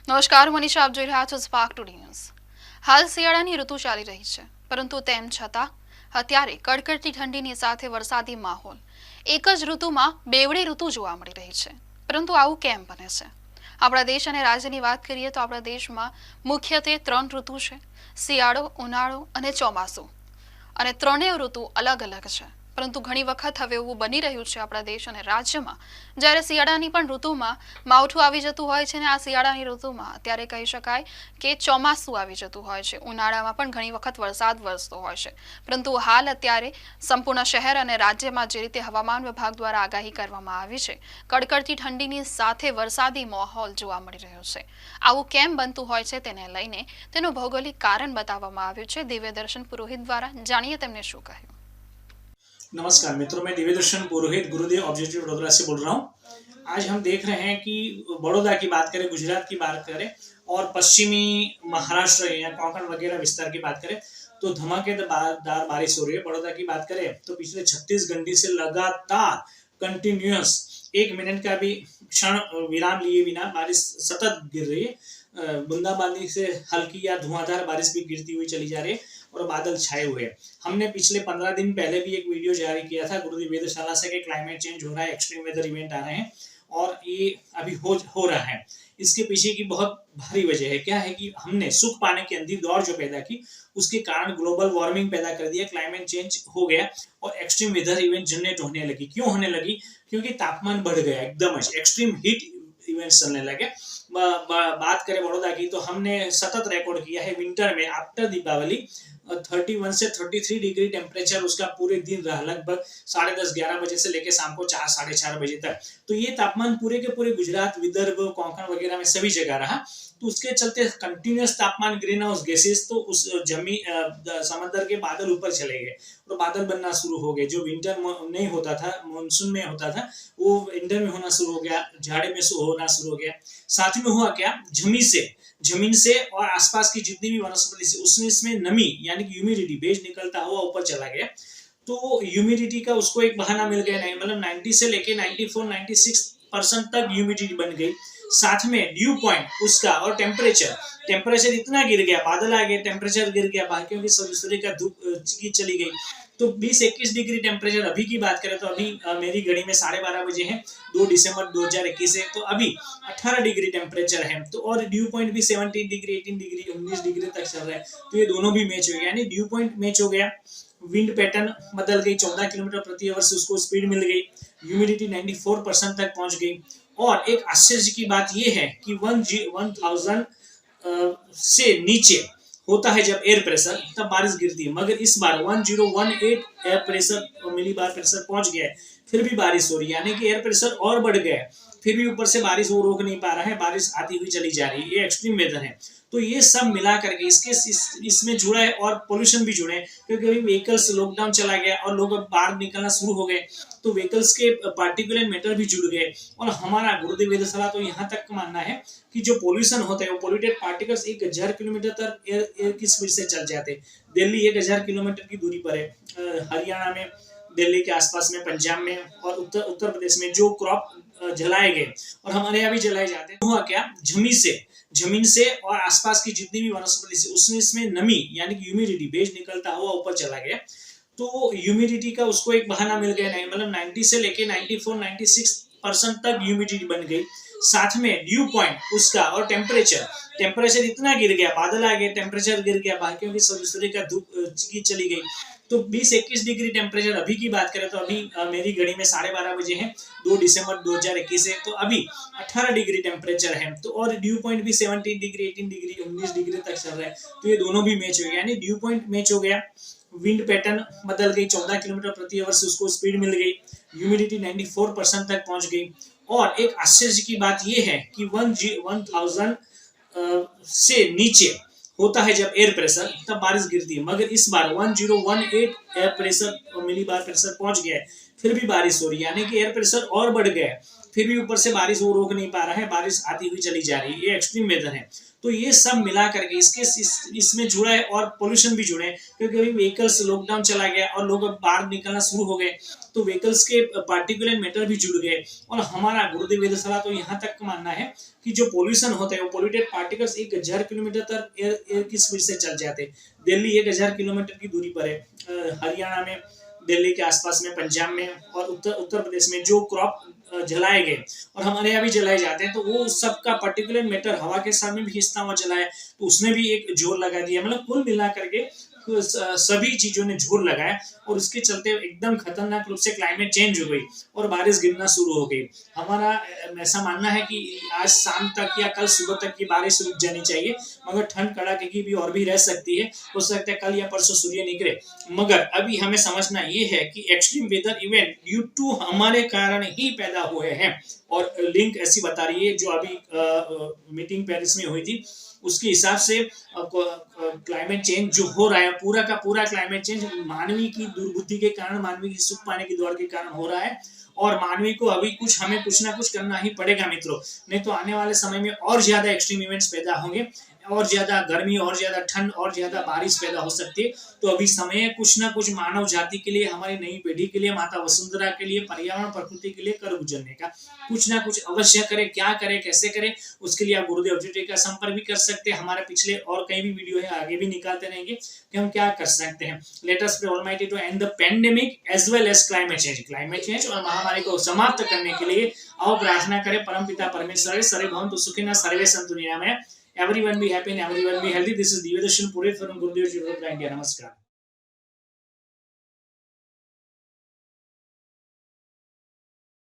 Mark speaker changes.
Speaker 1: નમસ્કાર મનીષા, આપ જોઈ રહ્યા છો સ્પાર્ક ટુડે ન્યૂઝ। હાલ શિયાળાની ઋતુ ચાલી રહી છે, પરંતુ તેમ છતાં અત્યારે કડકડતી ઠંડીની સાથે વરસાદી માહોલ, એક જ ઋતુમાં બેવડી ઋતુ જોવા મળી રહી છે। પરંતુ આવું કેમ બને છે? આપણા દેશ અને રાજ્યની વાત કરીએ તો આપણા દેશમાં મુખ્યત્વે 3 ઋતુ છે: શિયાળો, ઉનાળો અને ચોમાસું। અને ત્રણેય ઋતુ અલગ અલગ છે, પરંતુ ઘણી વખત હવે એવું બની રહ્યું છે આપણા દેશ અને રાજ્યમાં, જ્યારે શિયાળાની પણ ઋતુમાં માવઠું આવી જતું હોય છે ને આ શિયાળાની ઋતુમાં અત્યારે કહી શકાય કે ચોમાસું આવી જતું હોય છે। ઉનાળામાં પણ ઘણી વખત વરસાદ વરસતો હોય છે, પરંતુ હાલ અત્યારે સંપૂર્ણ શહેર અને રાજ્યમાં જે રીતે હવામાન વિભાગ દ્વારા આગાહી કરવામાં આવી છે, કડકડતી ઠંડીની સાથે વરસાદી માહોલ જોવા મળી રહ્યો છે। આવું કેમ બનતું હોય છે તેને લઈને તેનું ભૌગોલિક કારણ बतावવામાં આવ્યું છે। દિવ્યદર્શન પુરોહિત દ્વારા જાણીએ તેમને શું કહ્યું।
Speaker 2: नमस्कार मित्रों, मैं दिव्यदर्शन पुरोहित गुरुदेव ऑब्जेक्टिव वडोदरा से बोल रहा हूँ। आज हम देख रहे हैं कि बड़ौदा की बात करें, गुजरात की बात करें और पश्चिमी महाराष्ट्र या कोंकण वगैरह विस्तार की बात करें तो धमाकेदार बारिश हो रही है। बड़ौदा की बात करें तो पिछले 36 घंटे से लगातार कंटिन्यूअस 1 मिनट का भी क्षण विराम लिए बिना बारिश सतत गिर रही है। बूंदाबांदी से हल्की या धुआंधार बारिश भी गिरती हुई चली जा रही है और बादल छाए हुए हैं। हमने पिछले 15 दिन पहले भी एक वीडियो जारी किया था गुरुदेव वेधशाला से कि क्लाइमेट चेंज हो रहा है, एक्सट्रीम वेदर इवेंट आ रहे हैं और ये अभी हो रहा है। इसके पीछे की बहुत भारी वजह है। क्या है कि हमने सुख पाने की अंधी दौड़ जो पैदा की, उसके कारण ग्लोबल वार्मिंग पैदा कर दिया, क्लाइमेट चेंज हो गया और एक्सट्रीम वेदर इवेंट जनरेट होने लगी। क्यों होने लगी? क्योंकि तापमान बढ़ गया, एकदम एक्सट्रीम हीट इवेंट्स चलने लगे। बात करें बड़ौदा की तो हमने सतत रिकॉर्ड किया है विंटर में आफ्टर दीपावली 31 से 33 डिग्री टेम्परेचर उसका पूरे दिन रहा, लगभग 10:30-11 बजे से लेकर शाम को 4 साढ़े 4 बजे तक। तो ये तापमान पूरे के पूरे गुजरात, विदर्भ, कोंकण वगैरह में सभी जगह रहा। तो उसके चलते कंटिन्यूअस तापमान, ग्रीन हाउस गैसेस, तो उस समंदर के बादल ऊपर चले गए और बादल बनना शुरू हो गए। जो विंटर नहीं होता था, मानसून में होता था, वो विंटर में होना शुरू हो गया, जाड़े में होना शुरू हो गया। साथ में हुआ क्या, जमीन से और आसपास की जितनी भी वनस्पति से उसमें इसमें नमी यानी कि ह्यूमिडिटी, भेज निकलता हुआ ऊपर चला गया। तो ह्यूमिडिटी का उसको एक बहाना मिल गया, नहीं मतलब 90 से लेके 94-96% तक ह्यूमिडिटी बन गई। साथ में ड्यू पॉइंट उसका और टेम्परेचर इतना गिर गया, बादल आ गए, टेम्परेचर गिर गया, बाकियों की सूर्य का धूप की चली गई। तो 20-21 डिग्री टेम्परेचर अभी की बात करें तो अभी मेरी घड़ी में 12:30 बजे है, 2 दिसंबर 2021 है, तो अभी 18 डिग्री टेम्परेचर है। तो और ड्यू पॉइंट भी 17 डिग्री, 18 डिग्री, 19 डिग्री तक चल रहा है। तो ये दोनों भी मैच हो गया, यानी ड्यू पॉइंट मैच हो गया, विंड पैटर्न बदल गई, 14 किलोमीटर प्रति आवर से उसको स्पीड मिल गई, ह्यूमिडिटी 94% तक पहुंच गई। और एक आश्चर्य की बात यह है कि 1000 से नीचे होता है जब एयर प्रेशर, तब बारिश गिरती है, मगर इस बार 1018 एयर प्रेशर मिली बार प्रेशर पहुंच गया है, फिर भी बारिश हो रही है, यानी कि एयर प्रेशर और बढ़ गया है, फिर भी ऊपर से बारिश वो रोक नहीं पा रहा है, बारिश आती हुई चली जा रही है। ये एक्सट्रीम वेदर है। तो ये सब मिला करके इसमें जुड़ा है और पोल्यूशन भी जुड़े हैं, क्योंकि अभी व्हीकल्स, लॉकडाउन चला गया और लोग अब बाहर निकलना शुरू हो गए, तो व्हीकल्स के पार्टिकुलर मैटर भी जुड़ गए। और हमारा गुरुदेव वेधशाला तो यहाँ तक मानना है कि जो पोल्यूशन होता है, वो पोल्यूटेड पार्टिकल्स 1000 किलोमीटर तक एयर की स्पीड से चल जाते हैं। दिल्ली 1000 किलोमीटर की दूरी पर है, हरियाणा में, दिल्ली के आसपास में, पंजाब में और उत्तर प्रदेश में जो क्रॉप जलाए गए और हमारे यहाँ भी जलाए जाते हैं। हुआ क्या, जमीन से और आसपास की जितनी भी वनस्पति से उसमें इसमें नमी यानी कि ह्यूमिडिटी, भेज निकलता हुआ ऊपर चला गया। तो ह्यूमिडिटी का उसको एक बहाना मिल गया, नहीं मतलब 90 से लेके 94-96% तक ह्यूमिडिटी बन गई। साथ में ड्यू पॉइंट उसका और टेम्परेचर इतना गिर गया, बादल आ गए, टेम्परेचर गिर गया, बाकियों की सूर्य का धूप की चली गई। तो 20-21 डिग्री टेम्परेचर अभी की बात करें तो अभी मेरी घड़ी में 12:30 बजे है, 2 दिसंबर 2021 है, तो अभी 18 डिग्री टेम्परेचर है। तो और ड्यू पॉइंट भी 17 डिग्री, 18 डिग्री, 19 डिग्री तक चल रहा है। तो ये दोनों भी मैच हो गया, यानी ड्यू पॉइंट मैच हो गया, विंड पैटर्न बदल गई, 14 किलोमीटर प्रति आवर से उसको स्पीड मिल गई, ह्यूमिडिटी 94% तक पहुंच गई। और एक आश्चर्य की बात यह है कि 1000 से नीचे होता है जब एयर प्रेशर, तब बारिश गिरती है, मगर इस बार 1018 एयर प्रेशर मिली बार प्रेशर पहुंच गया है, फिर भी बारिश हो रही है, यानी कि एयर प्रेशर और बढ़ गया है, फिर भी ऊपर से बारिश वो रोक नहीं पा रहा है, बारिश आती हुई चली जा रही है, ये एक्सट्रीम वेदर है। तो ये सब मिला करके इसमें जुड़ा है, और पोल्यूशन भी जुड़े हैं, क्योंकि अभी व्हीकल्स, लॉकडाउन चला गया और लोग अब बाहर निकलना शुरू हो गए, तो व्हीकल्स के पार्टिकुलर मैटर भी जुड़ गए। और हमारा गुरुदेव वेदशाला तो यहाँ तक मानना है कि जो पोल्यूशन होता है, वो पोल्यूटेड पार्टिकल्स 1000 किलोमीटर तक एयर की स्पीड से चल जाते हैं। दिल्ली 1000 किलोमीटर की दूरी पर है, हरियाणा में, दिल्ली के आसपास में, पंजाब में और उत्तर प्रदेश में जो क्रॉप जलाए गए और हमारे यहाँ भी जलाए जाते हैं, तो वो सबका पर्टिकुलर मैटर हवा के साथ में भी हिस्सा हुआ जला है, तो उसने भी एक जोर लगा दिया। मतलब कुल मिला करके सभी चीजों ने जोर लगाया, और उसके चलते एकदम खतरनाक रूप से क्लाइमेट चेंज हो गई और बारिश गिरना शुरू हो गई। हमारा ऐसा मानना है कि आज शाम तक या कल सुबह तक की बारिश रुक जानी चाहिए, मगर ठंड कड़ाके की भी और भी रह सकती है, हो सकता है कल या परसों सूर्य निकले। मगर अभी हमें समझना ये है कि extreme weather event due to हमारे कारण ही पैदा हुए हैं, और लिंक ऐसी बता रही है जो अभी मीटिंग पेरिस में हुई थी, उसके हिसाब से क्लाइमेट चेंज जो हो रहा है, पूरा का पूरा क्लाइमेट चेंज मानवी की दुर्बुद्धि के कारण, मानवी की सुख पाने की दौड़ के कारण हो रहा है, और मानवी को अभी हमें कुछ ना कुछ करना ही पड़ेगा मित्रों, नहीं तो आने वाले समय में और ज्यादा एक्सट्रीम इवेंट्स पैदा होंगे, और ज्यादा गर्मी, और ज्यादा ठंड, और ज्यादा बारिश पैदा हो सकती है। तो अभी समय है कुछ ना कुछ मानव जाति के लिए, हमारी नई पीढ़ी के लिए, माता वसुंधरा के लिए, पर्यावरण प्रकृति के लिए कर गुजरने का कुछ ना कुछ अवश्य करें। क्या करें, कैसे करें, उसके लिए आप गुरुदेव ऑब्जेक्टिव का संपर्क भी कर सकते हैं। हमारे पिछले और कई भी वीडियो है, आगे भी निकालते रहेंगे कि हम क्या कर सकते हैं। Let us pray almighty to end the pandemic as well as climate change और महामारी को समाप्त करने के लिए आओ प्रार्थना करें परमपिता परमेश्वर सर्वे भवन्तु सुखिनः सर्वे सन्तु निरामया। Everyone be happy and everyone be healthy. This is Divyadarshan Purohit from Gurudev Yoga India. Namaskar.